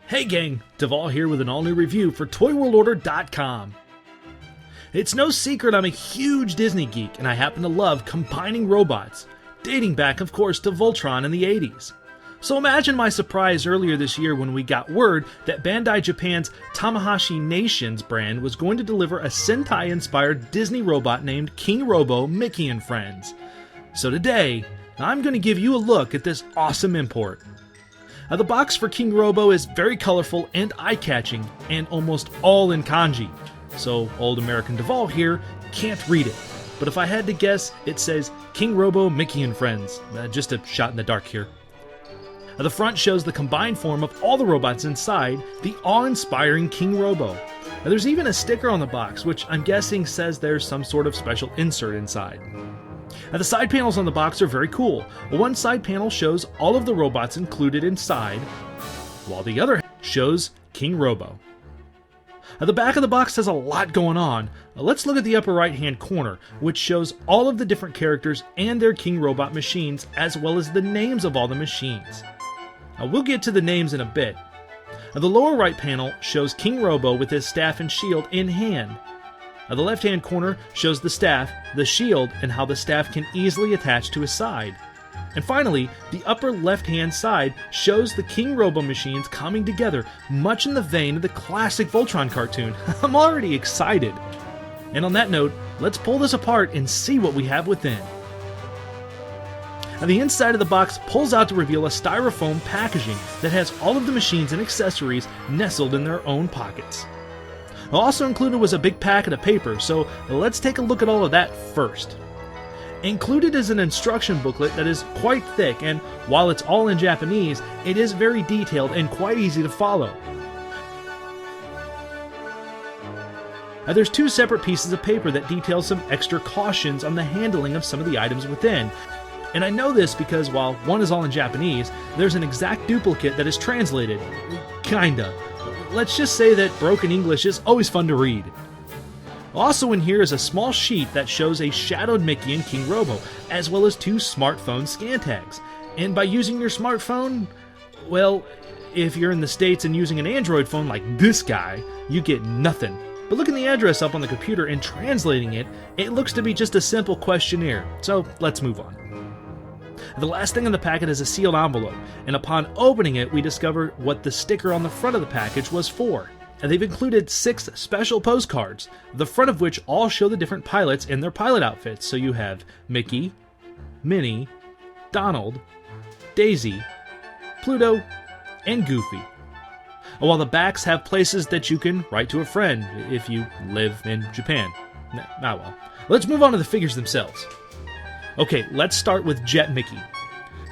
Hey gang, Devall here with an all-new review for ToyWorldOrder.com. It's no secret I'm a huge Disney geek, and I happen to love combining robots, dating back of course to Voltron in the 80s. So imagine my surprise earlier this year when we got word that Bandai Japan's Tamashii Nations brand was going to deliver a Sentai-inspired Disney robot named King Robo Mickey and Friends. So today, I'm going to give you a look at this awesome import. Now, the box for King Robo is very colorful and eye-catching, and almost all in kanji, so old American Devall here can't read it. But if I had to guess, it says King Robo Mickey and Friends. Just a shot in the dark here. Now, the front shows the combined form of all the robots inside, the awe-inspiring King Robo. Now, there's even a sticker on the box, which I'm guessing says there's some sort of special insert inside. Now, the side panels on the box are very cool. One side panel shows all of the robots included inside, while the other shows King Robo. Now, the back of the box has a lot going on. Now, let's look at the upper right hand corner, which shows all of the different characters and their King Robot machines, as well as the names of all the machines. Now, we'll get to the names in a bit. Now, the lower right panel shows King Robo with his staff and shield in hand. Now, the left-hand corner shows the staff, the shield, and how the staff can easily attach to his side. And finally, the upper left-hand side shows the King Robo machines coming together, much in the vein of the classic Voltron cartoon. I'm already excited. And on that note, let's pull this apart and see what we have within. Now, the inside of the box pulls out to reveal a styrofoam packaging that has all of the machines and accessories nestled in their own pockets. Also included was a big packet of paper, so let's take a look at all of that first. Included is an instruction booklet that is quite thick, and while it's all in Japanese, it is very detailed and quite easy to follow. Now, there's two separate pieces of paper that detail some extra cautions on the handling of some of the items within. And I know this because while one is all in Japanese, there's an exact duplicate that is translated. Kinda. Let's just say that broken English is always fun to read. Also in here is a small sheet that shows a shadowed Mickey and King Robo, as well as two smartphone scan tags. And by using your smartphone, well, if you're in the States and using an Android phone like this guy, you get nothing. But looking the address up on the computer and translating it, it looks to be just a simple questionnaire. So let's move on. The last thing in the packet is a sealed envelope, and upon opening it, we discover what the sticker on the front of the package was for. And they've included 6 special postcards, the front of which all show the different pilots in their pilot outfits. So you have Mickey, Minnie, Donald, Daisy, Pluto, and Goofy. While the backs have places that you can write to a friend if you live in Japan. Well. Let's move on to the figures themselves. Okay, let's start with Jett Mickey.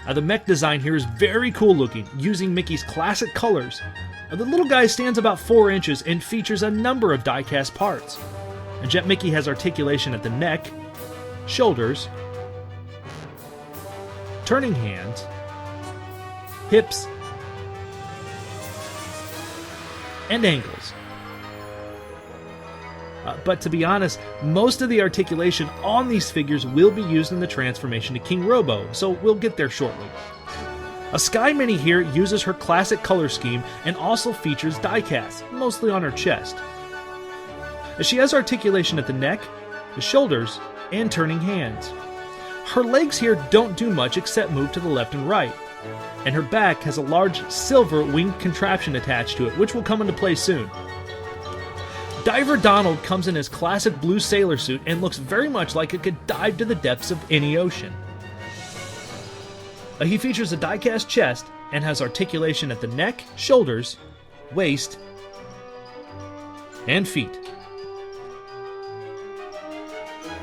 Now, the mech design here is very cool looking, using Mickey's classic colors. Now, the little guy stands about 4 inches and features a number of die-cast parts. And Jett Mickey has articulation at the neck, shoulders, turning hands, hips, and ankles. But to be honest, most of the articulation on these figures will be used in the transformation to King Robo, so we'll get there shortly. A Sky Mini here uses her classic color scheme and also features die-casts, mostly on her chest. She has articulation at the neck, the shoulders, and turning hands. Her legs here don't do much except move to the left and right, and her back has a large silver winged contraption attached to it, which will come into play soon. Diver Donald comes in his classic blue sailor suit and looks very much like it could dive to the depths of any ocean. He features a die-cast chest and has articulation at the neck, shoulders, waist, and feet.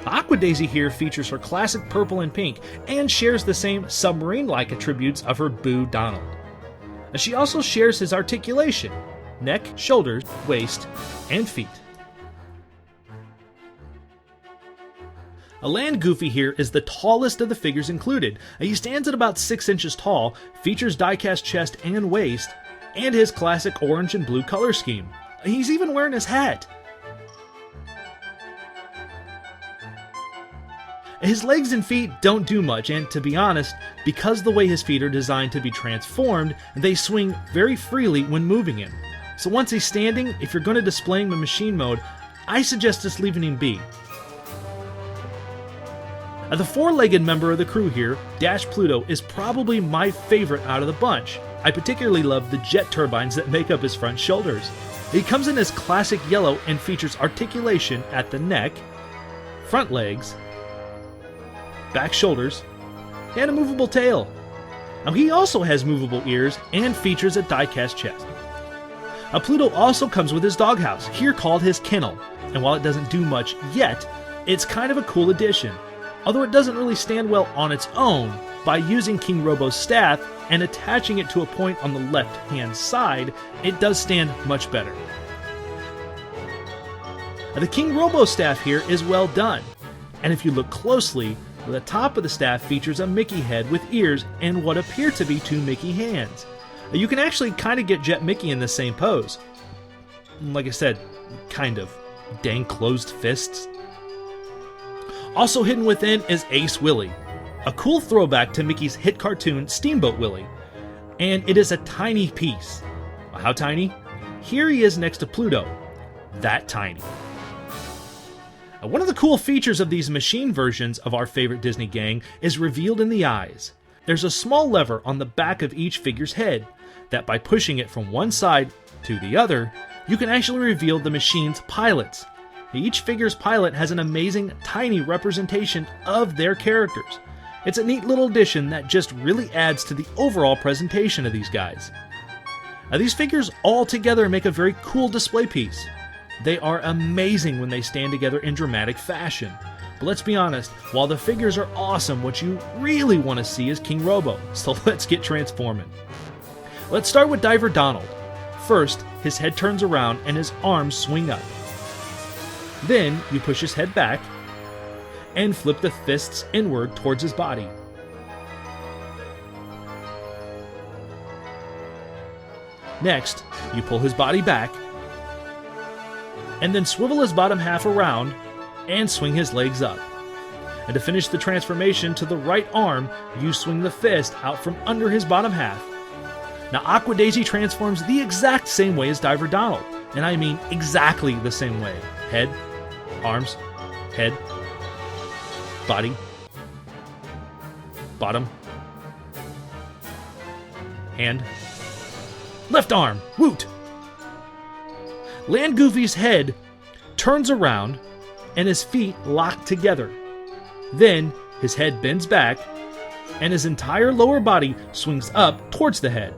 Aqua Daisy here features her classic purple and pink and shares the same submarine-like attributes of her Boo Donald. She also shares his articulation, neck, shoulders, waist, and feet. A Land Goofy here is the tallest of the figures included. He stands at about 6 inches tall, features die-cast chest and waist, and his classic orange and blue color scheme. He's even wearing his hat. His legs and feet don't do much, and to be honest, because the way his feet are designed to be transformed, they swing very freely when moving him. So once he's standing, if you're going to display him in machine mode, I suggest just leaving him be. The four-legged member of the crew here, Dash Pluto, is probably my favorite out of the bunch. I particularly love the jet turbines that make up his front shoulders. He comes in as classic yellow and features articulation at the neck, front legs, back shoulders, and a movable tail. Now he also has movable ears and features a die-cast chest. Pluto also comes with his doghouse, here called his Kennel, and while it doesn't do much yet, it's kind of a cool addition. Although it doesn't really stand well on its own, by using King Robo's staff and attaching it to a point on the left-hand side, it does stand much better. The King Robo staff here is well done, and if you look closely, the top of the staff features a Mickey head with ears and what appear to be two Mickey hands. You can actually kind of get Jett Mickey in the same pose. Like I said, kind of. Dang closed fists. Also hidden within is Ace Willie, a cool throwback to Mickey's hit cartoon Steamboat Willie, and it is a tiny piece. How tiny? Here he is next to Pluto. That tiny. One of the cool features of these machine versions of our favorite Disney gang is revealed in the eyes. There's a small lever on the back of each figure's head that by pushing it from one side to the other, you can actually reveal the machine's pilots. Each figure's pilot has an amazing, tiny representation of their characters. It's a neat little addition that just really adds to the overall presentation of these guys. These figures all together make a very cool display piece. They are amazing when they stand together in dramatic fashion. But let's be honest, while the figures are awesome, what you really want to see is King Robo, so let's get transforming. Let's start with Diver Donald. First, his head turns around and his arms swing up. Then, you push his head back and flip the fists inward towards his body. Next, you pull his body back and then swivel his bottom half around and swing his legs up. And to finish the transformation to the right arm, you swing the fist out from under his bottom half. Now Aqua Daisy transforms the exact same way as Diver Donald, and I mean exactly the same way. Head, arms, head, body, bottom, hand, left arm, woot! Land Goofy's head turns around and his feet lock together. Then his head bends back and his entire lower body swings up towards the head.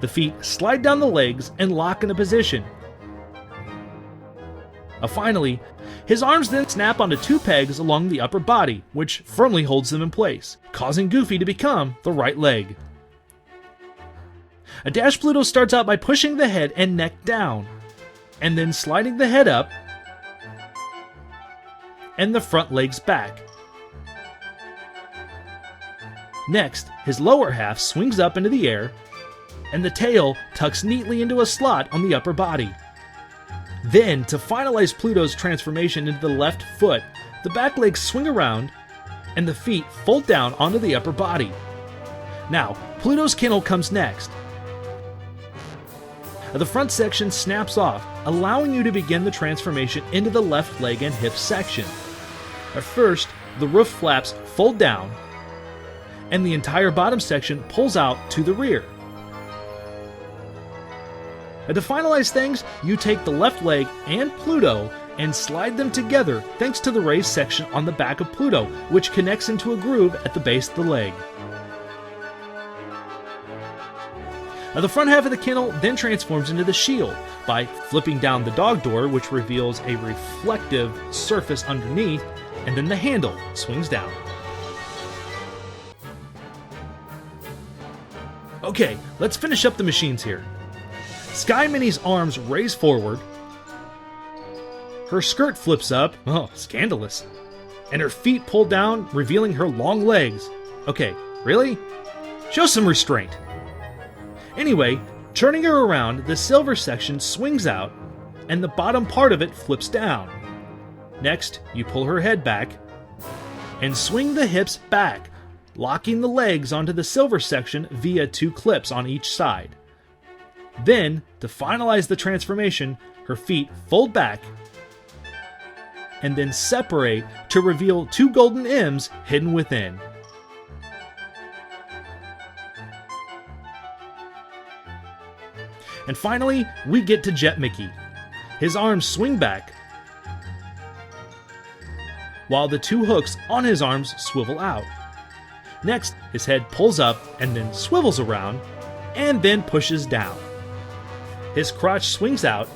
The feet slide down the legs and lock in a position. Finally, his arms then snap onto two pegs along the upper body, which firmly holds them in place, causing Goofy to become the right leg. Dash Pluto starts out by pushing the head and neck down, and then sliding the head up and the front legs back. Next, his lower half swings up into the air, and the tail tucks neatly into a slot on the upper body. Then, to finalize Pluto's transformation into the left foot, the back legs swing around, and the feet fold down onto the upper body. Now, Pluto's Kennel comes next. The front section snaps off, allowing you to begin the transformation into the left leg and hip section. At first, the roof flaps fold down, and the entire bottom section pulls out to the rear. To finalize things, you take the left leg and Pluto and slide them together thanks to the raised section on the back of Pluto, which connects into a groove at the base of the leg. The front half of the kennel then transforms into the shield by flipping down the dog door, which reveals a reflective surface underneath, and then the handle swings down. Okay, let's finish up the machines here. Sky Minnie's arms raise forward, her skirt flips up, oh, scandalous, and her feet pull down, revealing her long legs. Okay, really? Show some restraint. Anyway, turning her around, the silver section swings out, and the bottom part of it flips down. Next, you pull her head back, and swing the hips back, locking the legs onto the silver section via 2 clips on each side. Then, to finalize the transformation, her feet fold back and then separate to reveal 2 golden M's hidden within. And finally, we get to Jett Mickey. His arms swing back, while the 2 hooks on his arms swivel out. Next, his head pulls up and then swivels around, and then pushes down. His crotch swings out,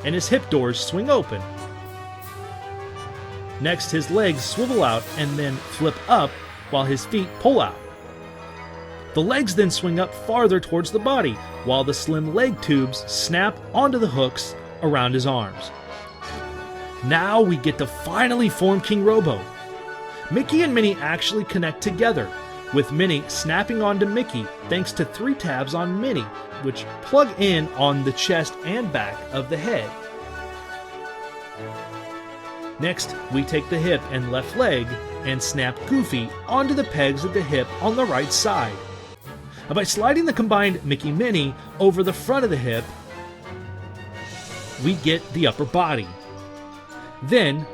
and his hip doors swing open. Next, his legs swivel out and then flip up while his feet pull out. The legs then swing up farther towards the body, while the slim leg tubes snap onto the hooks around his arms. Now we get to finally form King Robo. Mickey and Minnie actually connect together, with Minnie snapping onto Mickey thanks to 3 tabs on Minnie, which plug in on the chest and back of the head. Next, we take the hip and left leg and snap Goofy onto the pegs of the hip on the right side. Now, by sliding the combined Mickey-Minnie over the front of the hip, we get the upper body. Then,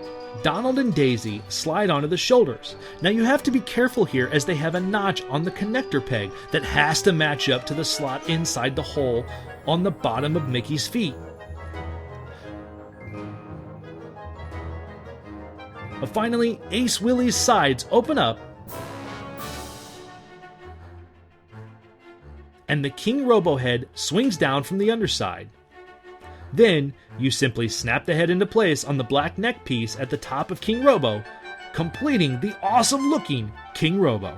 Donald and Daisy slide onto the shoulders. Now you have to be careful here as they have a notch on the connector peg that has to match up to the slot inside the hole on the bottom of Mickey's feet. But finally, Ace Willie's sides open up, and the King Robo head swings down from the underside. Then, you simply snap the head into place on the black neck piece at the top of King Robo, completing the awesome-looking King Robo.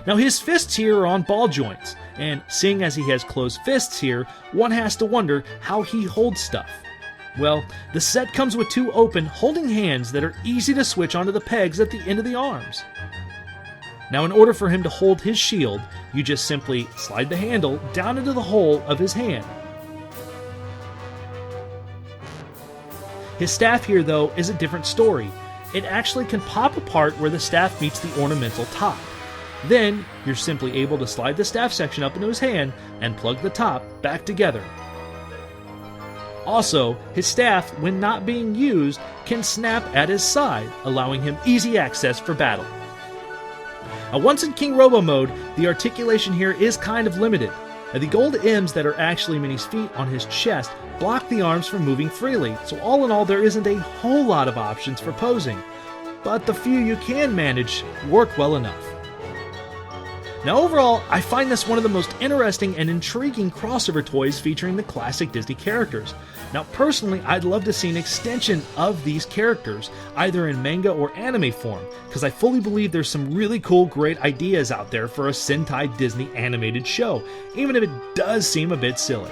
Now his fists here are on ball joints, and seeing as he has closed fists here, one has to wonder how he holds stuff. Well, the set comes with 2 open, holding hands that are easy to switch onto the pegs at the end of the arms. Now in order for him to hold his shield, you just simply slide the handle down into the hole of his hand. His staff here, though, is a different story. It actually can pop apart where the staff meets the ornamental top. Then, you're simply able to slide the staff section up into his hand and plug the top back together. Also, his staff, when not being used, can snap at his side, allowing him easy access for battle. Now, once in King Robo mode, the articulation here is kind of limited. Now, the gold M's that are actually Minnie's feet on his chest block the arms from moving freely, so all in all there isn't a whole lot of options for posing, but the few you can manage work well enough. Now overall, I find this one of the most interesting and intriguing crossover toys featuring the classic Disney characters. Now personally, I'd love to see an extension of these characters, either in manga or anime form, because I fully believe there's some really cool, great ideas out there for a Sentai Disney animated show, even if it does seem a bit silly.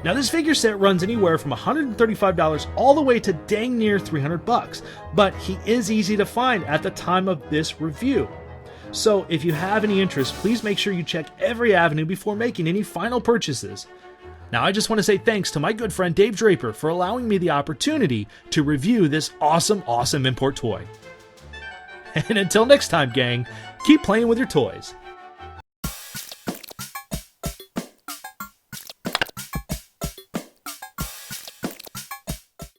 Now this figure set runs anywhere from $135 all the way to dang near $300, but he is easy to find at the time of this review. So if you have any interest, please make sure you check every avenue before making any final purchases. Now I just want to say thanks to my good friend Dave Draper for allowing me the opportunity to review this awesome import toy. And until next time, gang, keep playing with your toys.